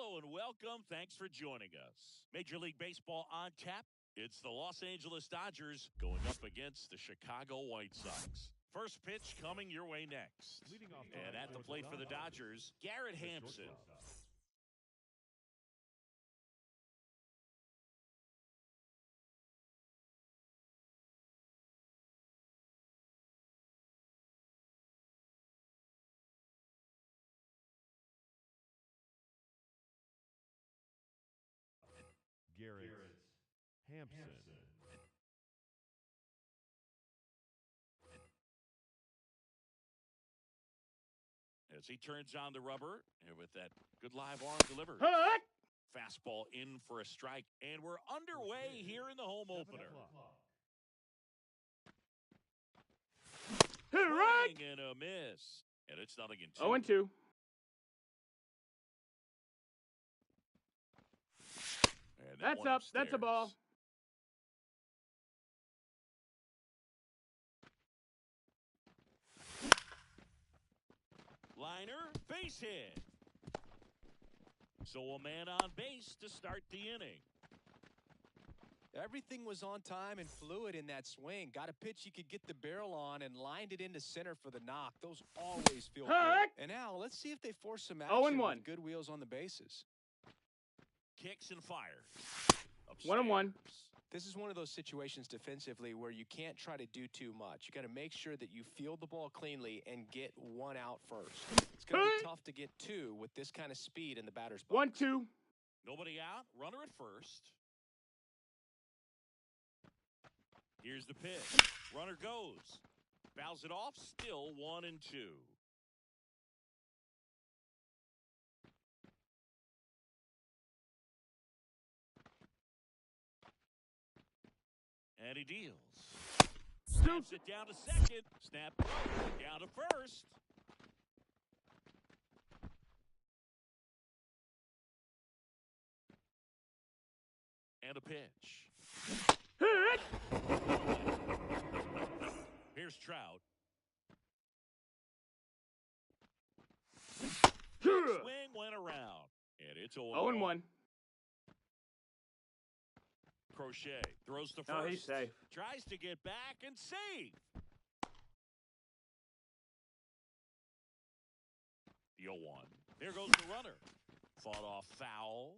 Hello and welcome. Thanks for joining us. Major League Baseball on tap. It's the Los Angeles Dodgers going up against the Chicago White Sox. First pitch coming your way next. And at the plate for the Dodgers, Garrett Hampson. Garrett Hampson. As he turns on the rubber, and with that good live arm delivered. Fastball in for a strike, and we're underway here in the home opener. Swing and a miss, and it's nothing in 2. 0-2. And That's up. That's a ball. Liner, base hit. So a man on base to start the inning. Everything was on time and fluid in that swing. Got a pitch he could get the barrel on and lined it into center for the knock. Those always feel good. And now let's see if they force some action with good wheels on the bases. Kicks and fires. 1-1. This is one of those situations defensively where you can't try to do too much. You got to make sure that you field the ball cleanly and get one out first. It's going to be tough to get two with this kind of speed in the batter's box. 1-2. Nobody out. Runner at first. Here's the pitch. Runner goes. Fouls it off. Still 1-2. And he deals. Snaps it down to second. Snap down to first. And a pitch. Here's Trout. Swing went around. And it's 0-1. Crochet throws to first. Oh, he's safe. Tries to get back and save. The 0-1. There goes the runner. Fought off foul.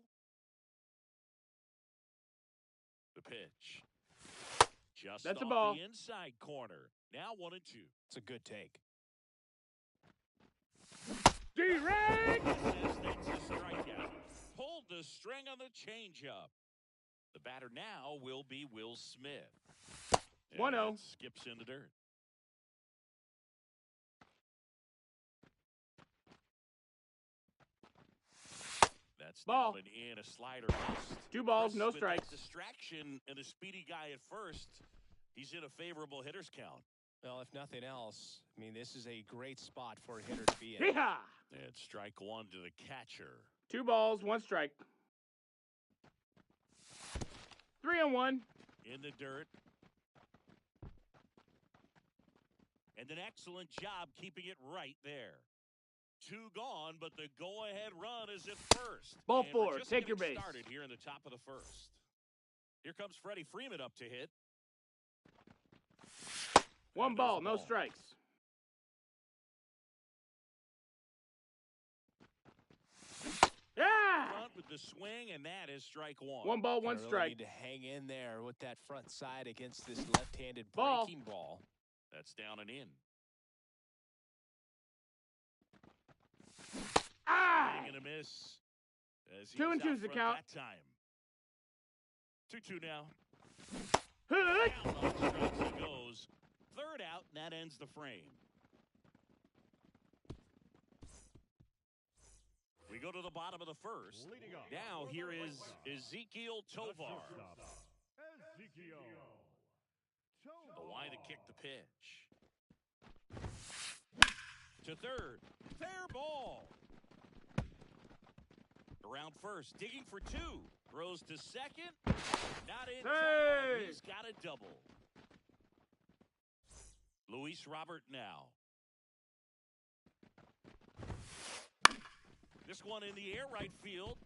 The pitch. Just That's off a ball. The inside corner. Now 1-2. It's a good take. D-Ray! That's a strikeout. Pulled the string on the changeup. The batter now will be Will Smith. 1-0. Skips in the dirt. That's Ball. down and in. A slider missed. 2 balls, no With that strikes. Distraction and a speedy guy at first. He's in a favorable hitter's count. Well, if nothing else, I mean, this is a great spot for a hitter to be in. Yeehaw! And strike 1 to the catcher. 2 balls, 1 strike. 3-1. In the dirt. And an excellent job keeping it right there. 2 gone, but the go-ahead run is at first. Ball And 4, we're just take your getting base. Started here in the top of the first. Here comes Freddie Freeman up to hit. 1 ball, no strikes. Yeah! Front with the swing, and that is strike 1. 1 ball, 1 Really strike. need to hang in there with that front side against this left-handed Ball. breaking ball. That's down and in. Ah! Swing and a miss. As he 2 was and out 2's the front count. that time. 2-2 now. Hook! Down on strikes he goes. Third out, and that ends the frame. We go to the bottom of the first. Leading off. Now here is Ezekiel Tovar. Ezekiel. The line to kick the pitch. To third. Fair ball. Around first. Digging for 2. Throws to second. Not in time. He's got a double. Luis Robert now. This one in the air, right field.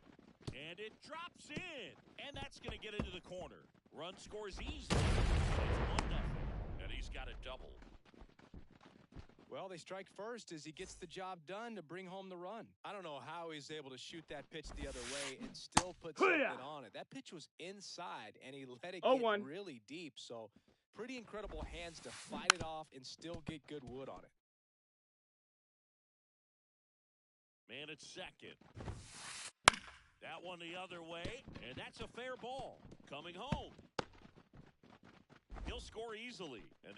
And it drops in. And that's going to get into the corner. Run scores easily. It's 1-0. And he's got a double. Well, they strike first as he gets the job done to bring home the run. I don't know how he's able to shoot that pitch the other way and still put something on it. That pitch was inside, and he let it get really deep. So pretty incredible hands to fight it off and still get good wood on it. Man at second. That one the other way, and that's a fair ball. Coming home. He'll score easily. And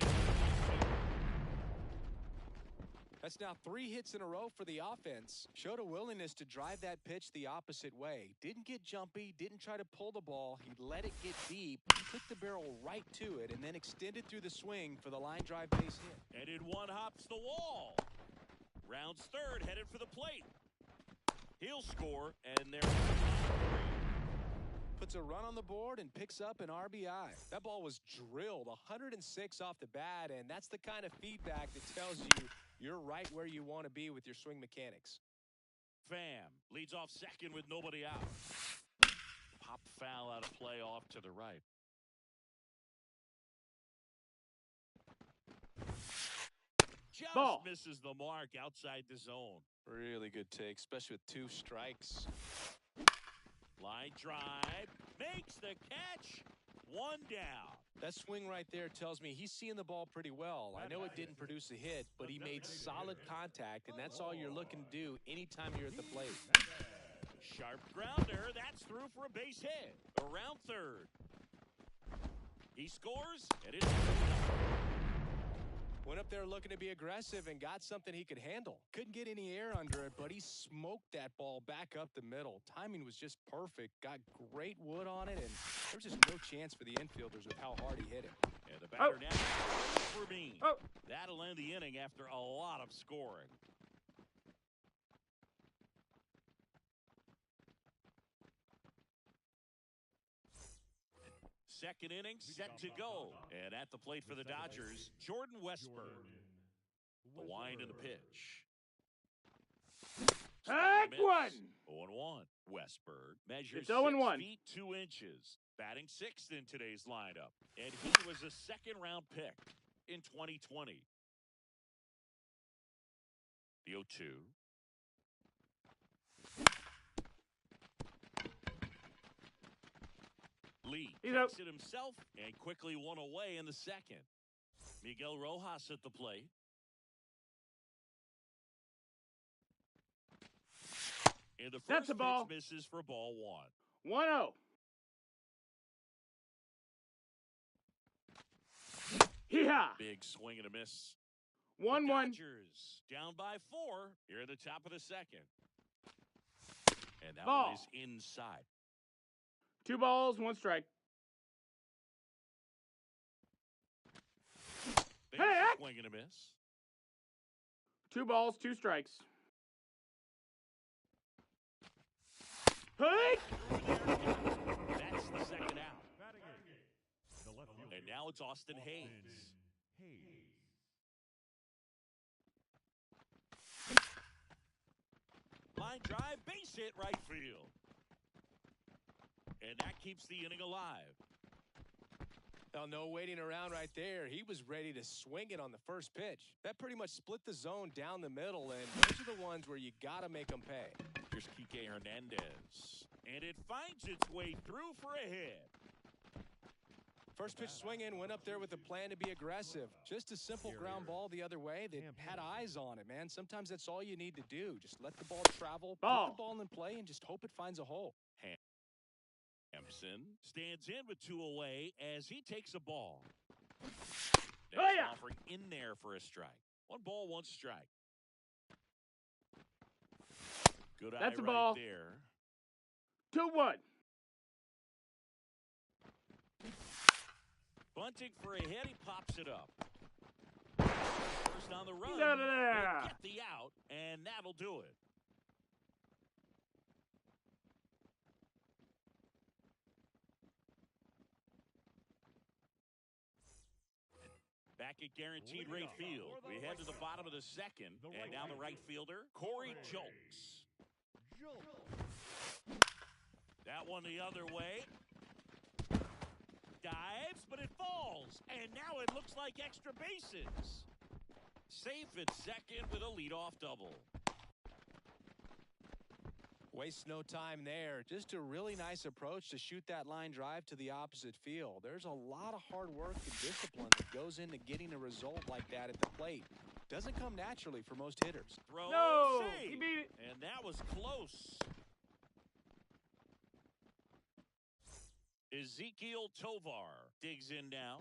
that's now 3 hits in a row for the offense. Showed a willingness to drive that pitch the opposite way. Didn't get jumpy, didn't try to pull the ball. He let it get deep, took the barrel right to it, and then extended through the swing for the line drive base hit. And in one hops the wall. Rounds third, headed for the plate. He'll score, and there's puts a run on the board and picks up an RBI. That ball was drilled 106 off the bat, and that's the kind of feedback that tells you you're right where you want to be with your swing mechanics. Pham leads off second with nobody out. Pop foul out of play off to the right. Just misses the mark outside the zone. Really good take, especially with 2 strikes. Line drive, makes the catch, 1 down. That swing right there tells me he's seeing the ball pretty well. I know it didn't produce a hit, but he made solid contact, and that's all you're looking to do anytime you're at the plate. Sharp grounder, that's through for a base hit. Around third. He scores, and it's went up there looking to be aggressive and got something he could handle. Couldn't get any air under it, but he smoked that ball back up the middle. Timing was just perfect. Got great wood on it, and there was just no chance for the infielders with how hard he hit it. And the batter now for me. That'll end the inning after a lot of scoring. Second inning set to go. And at the plate for the Dodgers, Jordan Westburg. The wind and the pitch. Heck one! 0-1. Westburg measures 6 feet 2 inches. Batting 6th in today's lineup. And he was a second-round pick in 2020. The 0-2. Lee takes it himself and quickly won away in the second. Miguel Rojas at the plate. And the first pitch misses for ball 1. 1-0. Yeah. Big swing and a miss. 1-1. Dodgers down by 4 here at the top of the second. And that one is inside. 2 balls, 1 strike. Swing and a miss. 2 balls, 2 strikes. That's the second out. And now it's Austin Hayes. Line drive, base hit right field. And that keeps the inning alive. Well, no waiting around right there. He was ready to swing it on the first pitch. That pretty much split the zone down the middle, and those are the ones where you got to make them pay. Here's Kike Hernandez. And it finds its way through for a hit. First pitch swinging, went up there with a plan to be aggressive. Just a simple ground ball the other way that had eyes on it, man. Sometimes that's all you need to do. Just let the ball travel, put the ball in play, and just hope it finds a hole. Hampson stands in with 2 away as he takes a ball. Offering in there for a strike. 1 ball, 1 strike. Good eye right there. 2-1. Bunting for a hit, he pops it up. First on the run. He's out of there. Get the out, and that'll do it. Back at guaranteed rate field. We head to the bottom of the second. And now the right fielder, Corey Julks. That one the other way. Dives, but it falls. And now it looks like extra bases. Safe at second with a leadoff double. Waste no time there. Just a really nice approach to shoot that line drive to the opposite field. There's a lot of hard work and discipline that goes into getting a result like that at the plate. Doesn't come naturally for most hitters. Throw, No, save. he beat it. And that was close. Ezekiel Tovar digs in now.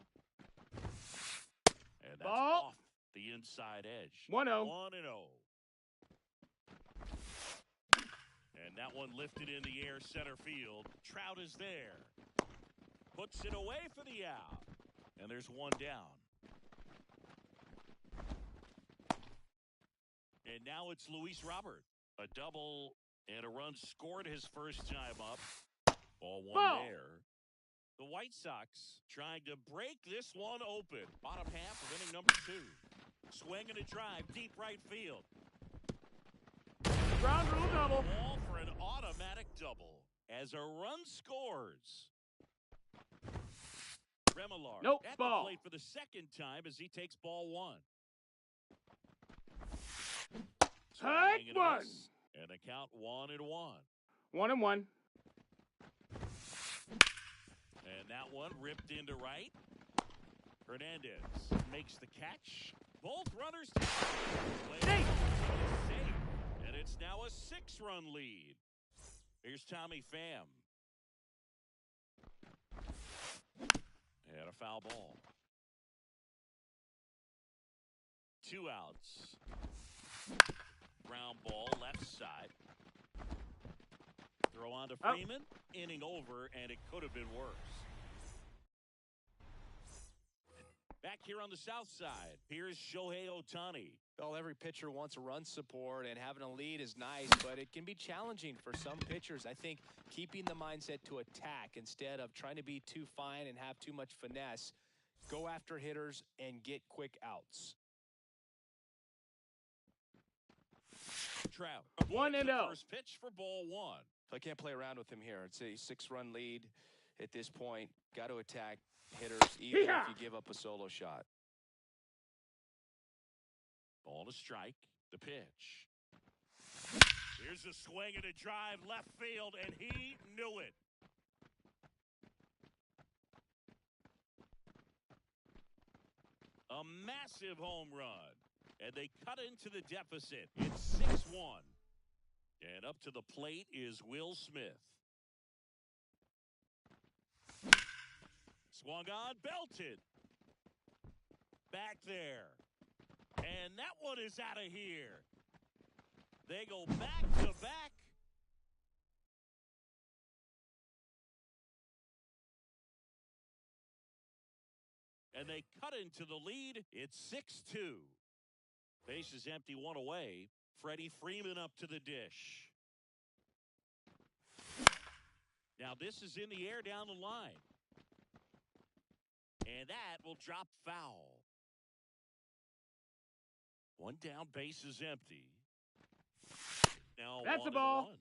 And that's Ball. off the inside edge. 1-0. 1-0. And that one lifted in the air center field. Trout is there. Puts it away for the out. And there's one down. And now it's Luis Robert. A double and a run scored his first time up. Ball one there. The White Sox trying to break this one open. Bottom half of inning number 2. Swing and a drive, deep right field. Ground rule double. Ball for an automatic double as a run scores. Remillard Nope, at ball. the plate for the second time as he takes ball 1. Hike Swing and a one. miss, and a count 1-1. 1-1. And that one ripped into right. Hernandez makes the catch. Both runners Safe. safe. And it's now a 6-run lead. Here's Tommy Pham. And a foul ball. 2 outs. Ground ball left side. Throw on to Freeman. Inning over, and it could have been worse. Back here on the south side, here's Shohei Ohtani. Well, every pitcher wants a run support, and having a lead is nice, but it can be challenging for some pitchers. I think keeping the mindset to attack instead of trying to be too fine and have too much finesse, go after hitters and get quick outs. Trout. 1-0. First pitch for ball 1. So I can't play around with him here. It's a 6-run lead at this point. Got to attack hitters even if you give up a solo shot. Ball to strike. The pitch. Here's a swing and a drive left field, and he knew it. A massive home run. And they cut into the deficit. It's 6-1. And up to the plate is Will Smith. Swung on, belted. Back there. And that one is out of here. They go back to back. And they cut into the lead. It's 6-2. Base is empty, 1 away. Freddie Freeman up to the dish. Now this is in the air down the line. And that will drop foul. 1 down, base is empty. Now That's a 1-1. ball.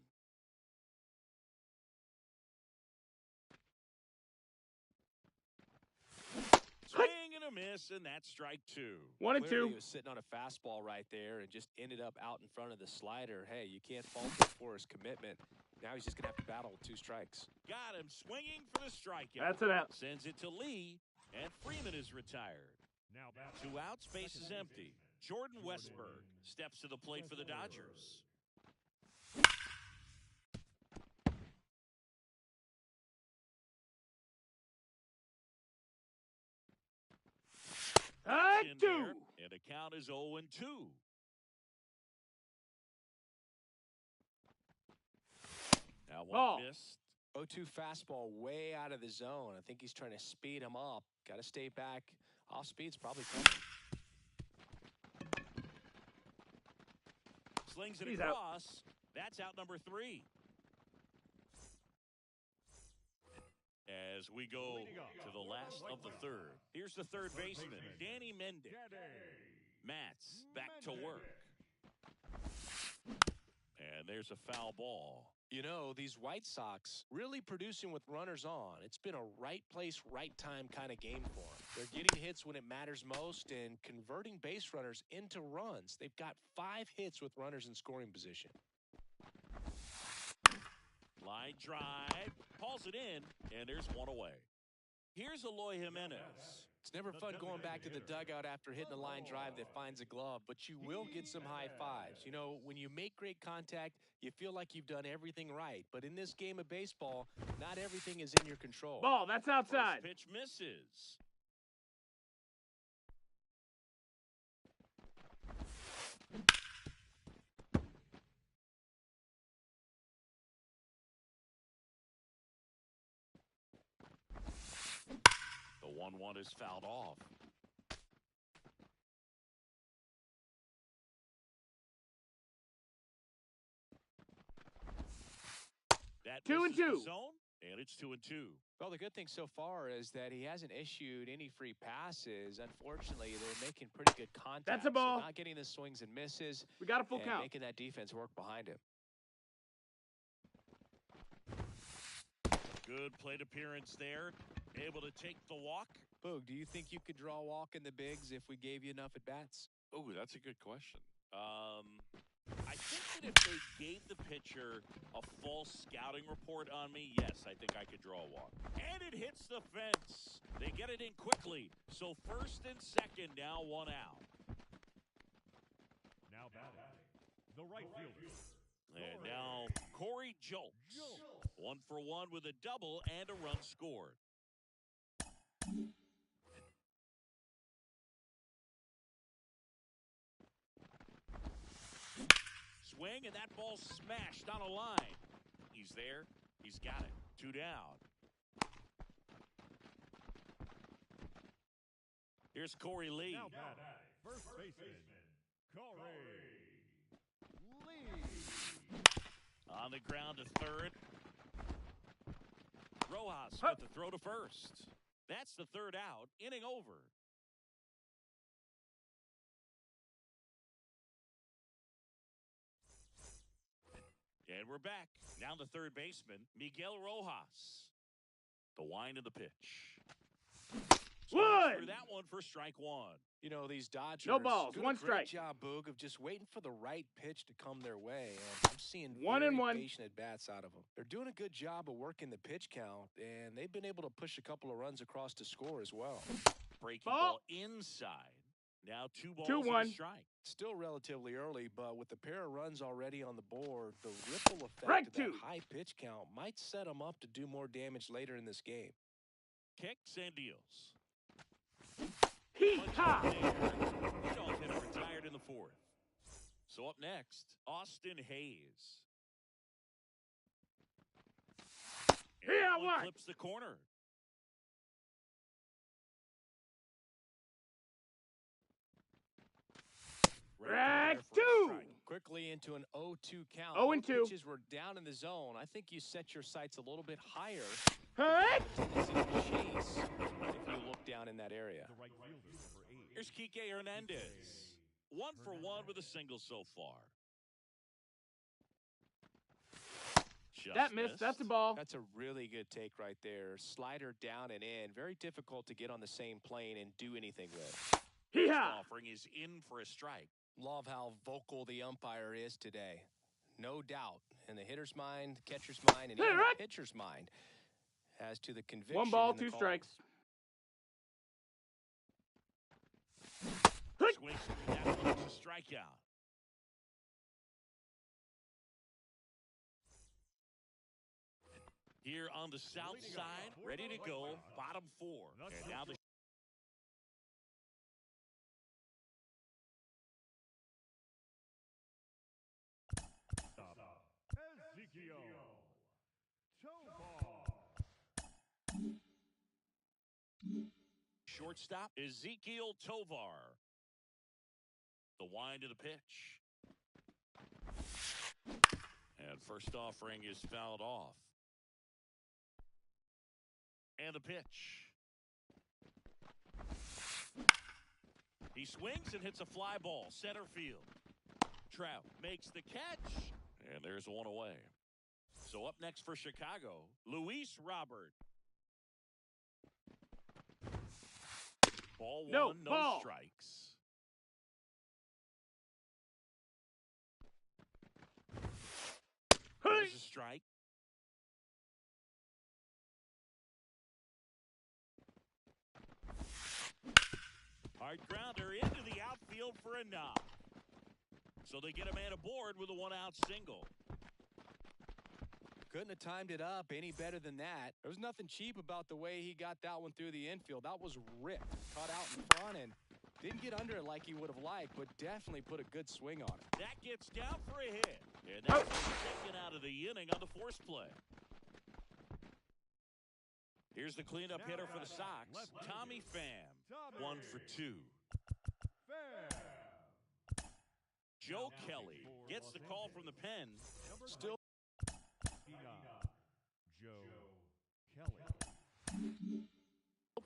Swing and a miss, and that's strike 2. 1-2. Clearly he was sitting on a fastball right there and just ended up out in front of the slider. Hey, you can't fault him for his commitment. Now he's just going to have to battle with 2 strikes. Got him swinging for the strikeout. That's an out. Sends it to Lee, and Freeman is retired. Now back. 2 outs, base is empty. Jordan Westburg steps to the plate for the Dodgers. In 2. there, and the count is 0-2. Now Ball. one missed. 0-2 fastball way out of the zone. I think he's trying to speed him up. Got to stay back. Off speed's probably coming. Slings it He's out. across. That's out number 3. As we go to the last of the third. Here's the third baseman, Danny Mendick. Mats back to work. And there's a foul ball. You know, these White Sox really producing with runners on. It's been a right place, right time kind of game for them. They're getting hits when it matters most and converting base runners into runs. They've got 5 hits with runners in scoring position. Line drive, calls it in, and there's one away. Here's Eloy Jimenez. It's never fun going back to the dugout after hitting a line drive that finds a glove, but you will get some high fives. You know, when you make great contact, you feel like you've done everything right. But in this game of baseball, not everything is in your control. Ball, that's outside. First pitch misses. The 1-1 is fouled off. That 2-2. misses the zone, and it's 2-2. Well, the good thing so far is that he hasn't issued any free passes. Unfortunately, they're making pretty good contact. That's a ball. So not getting the swings and misses. We got a full and count. making that defense work behind him. Good plate appearance there. Able to take the walk. Boog, do you think you could draw a walk in the bigs if we gave you enough at-bats? Oh, that's a good question. I think that if they gave the pitcher a false scouting report on me, yes, I think I could draw a walk. And it hits the fence. They get it in quickly. So first and second, now one out. Now batting, the right fielder. And now Corey Jolts. 1 for 1 with a double and a run scored. Swing, and that ball smashed on a line. He's there. He's got it. 2 down. Here's Corey Lee. Now batting, first baseman, Corey Lee. On the ground to third. Rojas with the throw to first. That's the 3rd out. Inning over. And we're back. Now the third baseman, Miguel Rojas. The wind of the pitch. Wood! Through that one for strike 1. You know, these Dodgers No balls, doing 1 a great strike. job, Boog, of just waiting for the right pitch to come their way. And I'm seeing 1-1. very patient at-bats out of them. They're doing a good job of working the pitch count, and they've been able to push a couple of runs across to score as well. Breaking Ball. ball inside. Now 2 balls 2-1. and a strike. Still relatively early, but with the pair of runs already on the board, the ripple effect Strike of that 2. high pitch count might set them up to do more damage later in this game. Kicks and deals. Hee-haw! Leadoff hitter retired in the 4th. So up next, Austin Hayes. And Yeah, that one what? clips the corner. Strike there for a 2. strike. Quickly into an 0-2 count. 0-2. Both pitches were down in the zone. I think you set your sights a little bit higher. Hut! Tendency to chase if you look down in that area. The right fielder, number 8. Here's Kike Hernandez. 1 for 1 with a single so far. Just That missed. That's a ball. That's a really good take right there. Slider down and in. Very difficult to get on the same plane and do anything with. Hee-haw! Offering is in for a strike. Love how vocal the umpire is today. No doubt in the hitter's mind, catcher's mind, and Hey, even right. the pitcher's mind as to the conviction. 1 ball, in the 2 call. strikes. Swings through that one. It's a strikeout. Here on the south side, ready to go, bottom 4. And now the Ezekiel Tovar. shortstop, Ezekiel Tovar. The wind of the pitch. And first offering is fouled off. And the pitch. He swings and hits a fly ball, center field. Trout makes the catch, And there's one away. So up next for Chicago, Luis Robert. Ball one, no ball. strikes. There's a strike. Hard grounder into the outfield for a knock. So they get a man aboard with a one-out single. Couldn't have timed it up any better than that. There was nothing cheap about the way he got that one through the infield. That was ripped, caught out in front, and didn't get under it like he would have liked, but definitely put a good swing on it. That gets down for a hit. And that's taken out of the inning on the force play. Here's the cleanup hitter for the Sox, Tommy Pham. 1 for 2. Joe Kelly gets the call from the pen. Still Joe Kelly.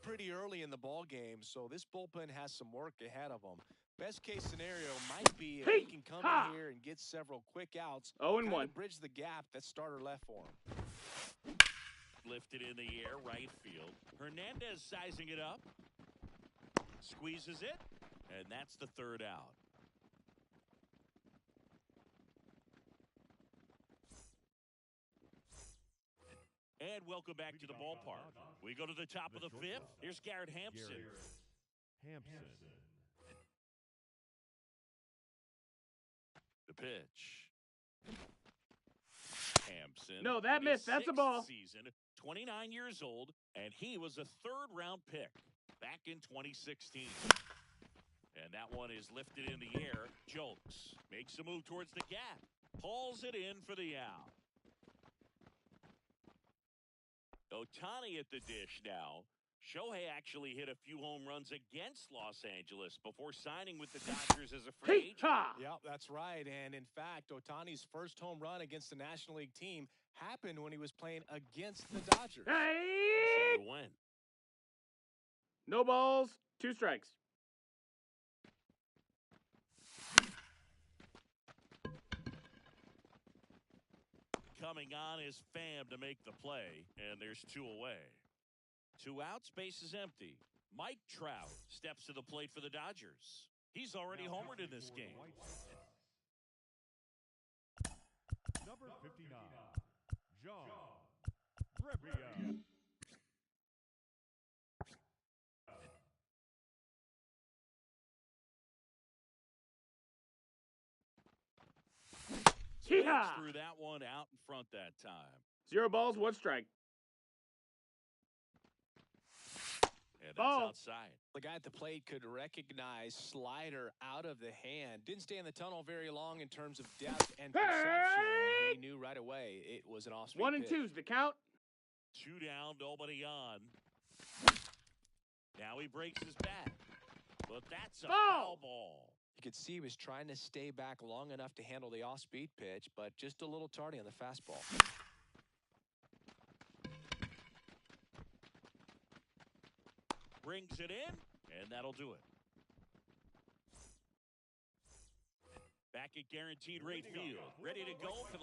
Pretty early in the ball game, so this bullpen has some work ahead of them. Best case scenario might be if he can come in here and get several quick outs. 0-1. To bridge the gap that starter left for him. lifted in the air, right field. Hernandez sizing it up. Squeezes it, and that's the third out. And welcome back to the ballpark. We go to the top of the fifth. Here's Garrett Hampson. The pitch. Hampson. No, that missed. That's a ball. Season, 29 years old, and he was a third-round pick back in 2016. And that one is lifted in the air. Jolks makes a move towards the gap. Hauls it in for the out. Ohtani at the dish now. Shohei actually hit a few home runs against Los Angeles before signing with the Dodgers as a free agent. Yeah, that's right. And in fact, Ohtani's first home run against the National League team happened when he was playing against the Dodgers. Hey! When? No balls, 2 strikes. Coming on is Pham to make the play, and there's 2 away. 2 outs, base is empty. Mike Trout steps to the plate for the Dodgers. He's already homered in this game. Number 59, John Brebbia. Threw that one out in front that time. 0 balls, 1 strike. And that's outside. The guy at the plate could recognize slider out of the hand. Didn't stay in the tunnel very long in terms of depth and perception. He knew right away it was an off-speed 1 and 2's the count. 2 down, nobody on. Now he breaks his bat. But that's a foul ball. You could see he was trying to stay back long enough to handle the off-speed pitch, but just a little tardy on the fastball. Brings it in, and that'll do it. Back at guaranteed rate field. Ready to go for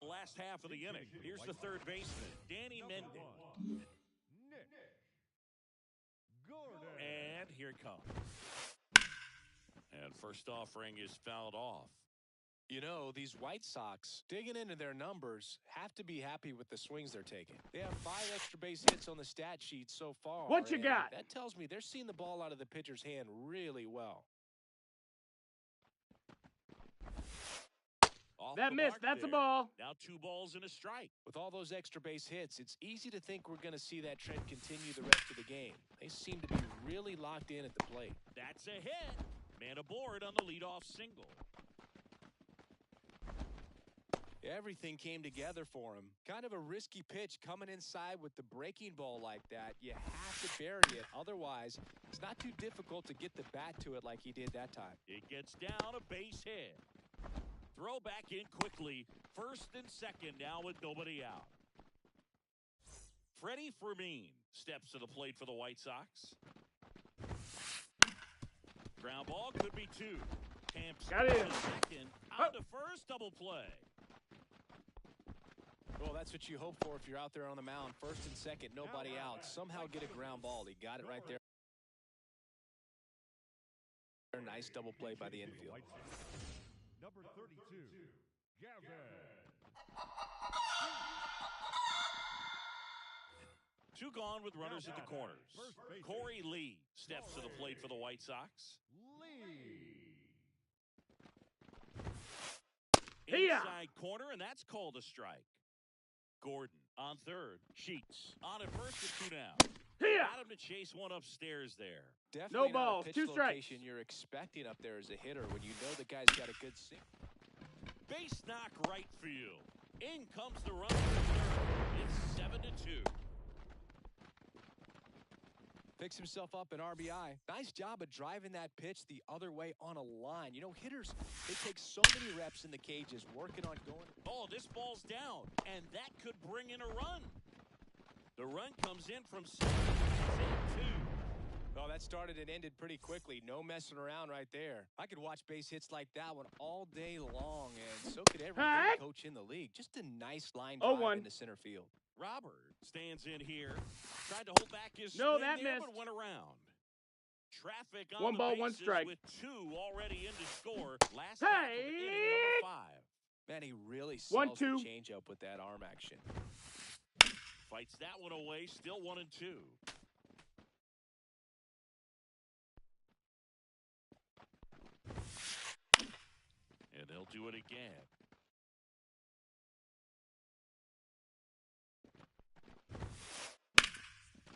the last half of the inning. Here's the third baseman, Danny Mendez. And here it comes. And first offering is fouled off. You know, these White Sox, digging into their numbers, have to be happy with the swings they're taking. They have 5 extra base hits on the stat sheet so far. What you got? That tells me they're seeing the ball out of the pitcher's hand really well. That missed. That's a ball. Now 2 balls and a strike. With all those extra base hits, it's easy to think we're going to see that trend continue the rest of the game. They seem to be really locked in at the plate. That's a hit. Man aboard on the leadoff single. Everything came together for him. Kind of a risky pitch coming inside with the breaking ball like that. You have to bury it. Otherwise, it's not too difficult to get the bat to it like he did that time. It gets down, a base hit. Throw back in quickly. First and second now with nobody out. Freddie Fermin steps to the plate for the White Sox. Ground ball could be 2. Camps Got it. second. On to first, double play. Well, that's what you hope for if you're out there on the mound. First and second, nobody out. Somehow get a ground ball. He got it right there. Nice double play by the infield. Number 32, Gavin. 2 gone with runners at the corners. Corey Lee steps to the plate for the White Sox. Inside corner, and that's called a strike. Gordon on third. Sheets on at first with 2 down. Got him to chase one upstairs there. Definitely No not balls, a pitch 2 strikes. location you're expecting up there as a hitter when you know the guy's got a good sink. Base knock right field. In comes the run. It's 7-2. Picks himself up an RBI. Nice job of driving that pitch the other way on a line. You know, hitters, they take so many reps in the cages working on going. Oh, this ball's down, and that could bring in a run. The run comes in from 2. Oh, that started and ended pretty quickly. No messing around right there. I could watch base hits like that one all day long, and so could every hitting coach in the league. Just a nice line drive in the center field. Robert stands in here. Tried to hold back his swing that there, missed. but went around. Traffic on 1 the ball, bases 1 strike. with 2 already in to score. Last half of inning number 5. Man, he really 1-2. sells the changeup with that arm action. Fights that one away. Still 1-2. And they'll do it again.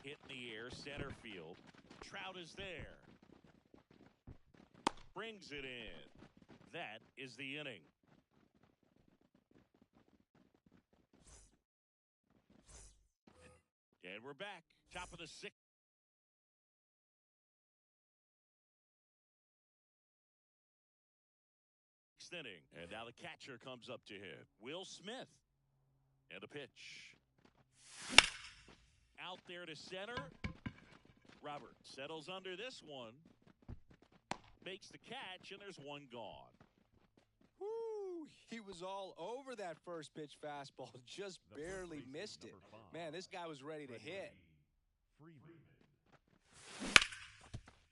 Hit in the air, center field. Trout is there. Brings it in. That is the inning. And we're back. Top of the 6th. Inning. And now the catcher comes up to him. Will Smith. And the pitch. Out there to center. Robert settles under this one. Makes the catch, and there's 1 gone. Woo! He was all over that first pitch fastball. Just barely missed it. Man, this guy was ready to hit.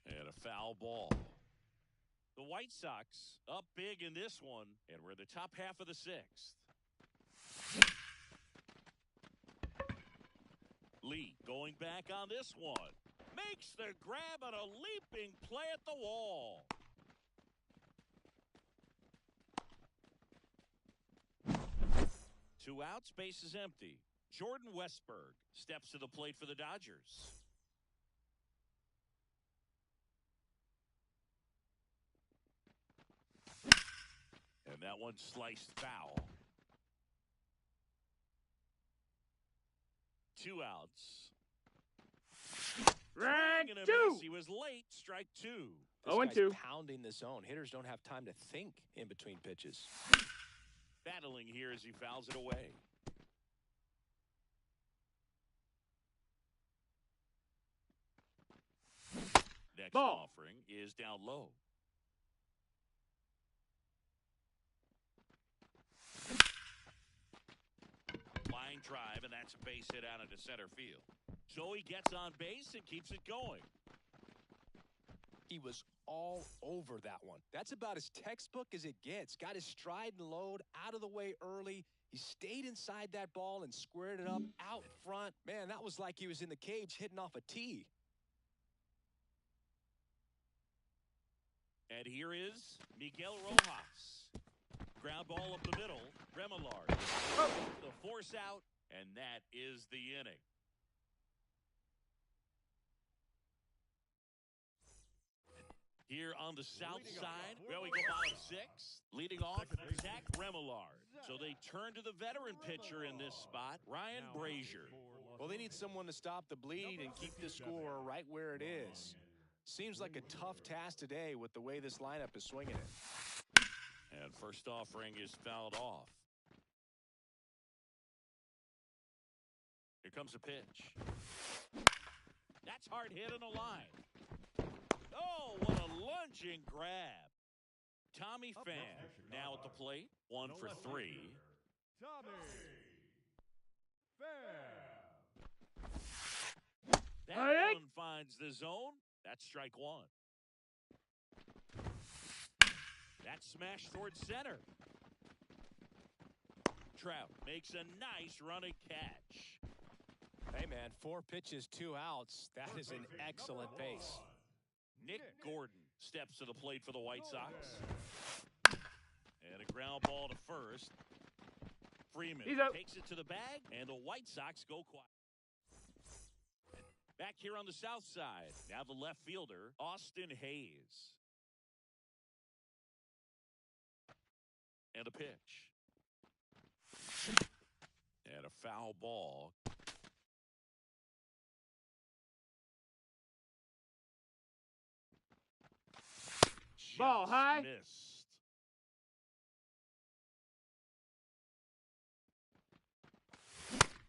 And a foul ball. The White Sox up big in this one, and we're in the top half of the 6th. Lee going back on this one. Makes the grab on a leaping play at the wall. Two outs, base is empty. Jordan Westberg steps to the plate for the Dodgers. And that one sliced foul. 2 outs. Strike And a 2. miss. He was late. Strike 2. This 0-2. guy's pounding the zone. Hitters don't have time to think in between pitches. Battling here as he fouls it away. Next Ball. offering is down low. Line drive, and that's a base hit out into center field. So he gets on base and keeps it going. He was all over that one. That's about as textbook as it gets. Got his stride and load out of the way early. He stayed inside that ball and squared it up out front. Man, that was like he was in the cage hitting off a tee. And here is Miguel Rojas. Ground ball up the middle. Remillard. The force out, and that is the inning. Here on the south side, well, we go bottom 6. Leading off, Zach Remillard. So they turn to the veteran pitcher in this spot, Ryan Brazier. Well, they need someone to stop the bleed and keep the score right where it is. Seems like a tough task today with the way this lineup is swinging it. And first offering is fouled off. Here comes a pitch. That's hard hit on the line. Oh, what a lunging grab. Tommy Pham now at the plate. 1 for 3. Tommy Pham. That Hey. one finds the zone. That's strike 1. That smash towards center. Trout makes a nice running catch. Hey, man, 4 pitches, 2 outs. That is an excellent pace. Nick Gordon steps to the plate for the White Sox. And a ground ball to first. Freeman He's out. takes it to the bag, and the White Sox go quiet. Back here on the south side, now the left fielder, Austin Hayes. And a pitch. And a foul ball. Ball Just high. missed.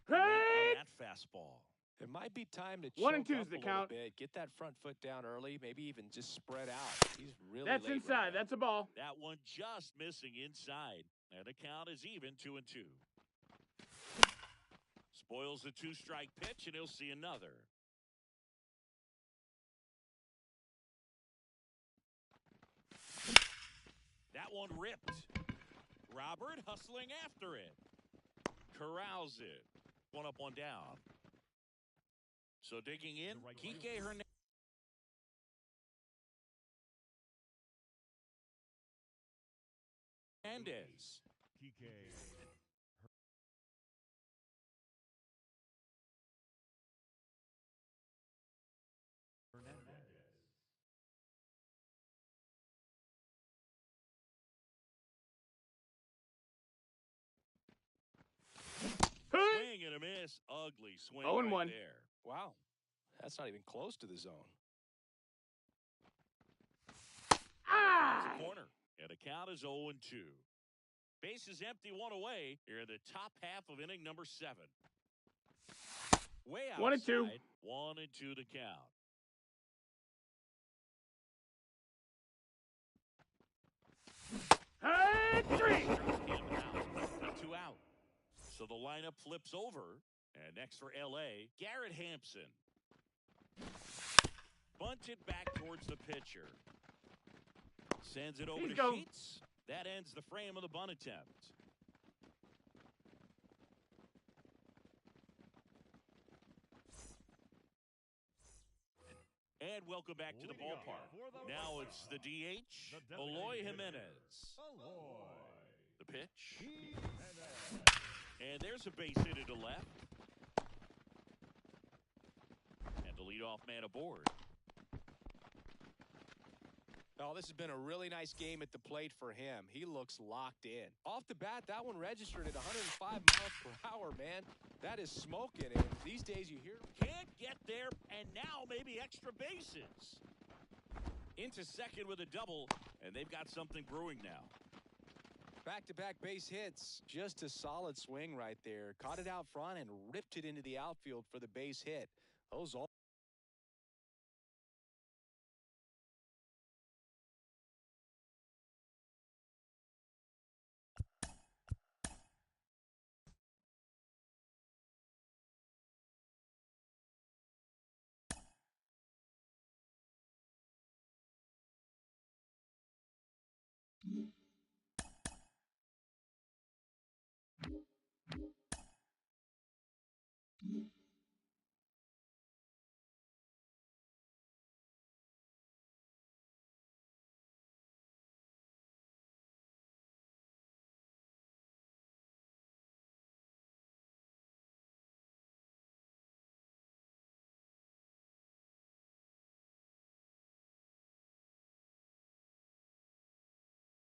Hey. That fastball. It might be time to 1 and choke 2's up the a little count. bit. Get that front foot down early. Maybe even just spread out. He's really That's late inside. right now. That's a ball. That one just missing inside. And the count is even 2 and 2. Spoils the 2-strike pitch, and he'll see another. That one ripped. Robert hustling after it. Corrals it. 1 up, 1 down. So digging in, Kike Hernandez. Kike. Hernandez. Hey. Swing and a miss. Ugly swing 0 and right 1. there. Wow. That's not even close to the zone. Ah. Corner. And the count is 0 and 2. Base is empty, 1 away. Here in the top half of inning number 7. Way outside. 1 and 2. 1 and 2 to count. Hey. 3. Strikes him out. 2 out. So the lineup flips over. And next for LA, Garrett Hampson. Bunted back towards the pitcher. Sends it over He's to going. Sheets. That ends the frame of the bunt attempt. And welcome back to the ballpark. Now it's the DH, Eloy Jimenez. The pitch. And there's a base hit to left. And the leadoff man aboard. Oh, this has been a really nice game at the plate for him. He looks locked in. Off the bat, that one registered at 105 miles per hour, man. That is smoking. And these days you hear... Can't get there, and now maybe extra bases. Into second with a double, and they've got something brewing now. Back-to-back base hits. Just a solid swing right there. Caught it out front and ripped it into the outfield for the base hit. Those all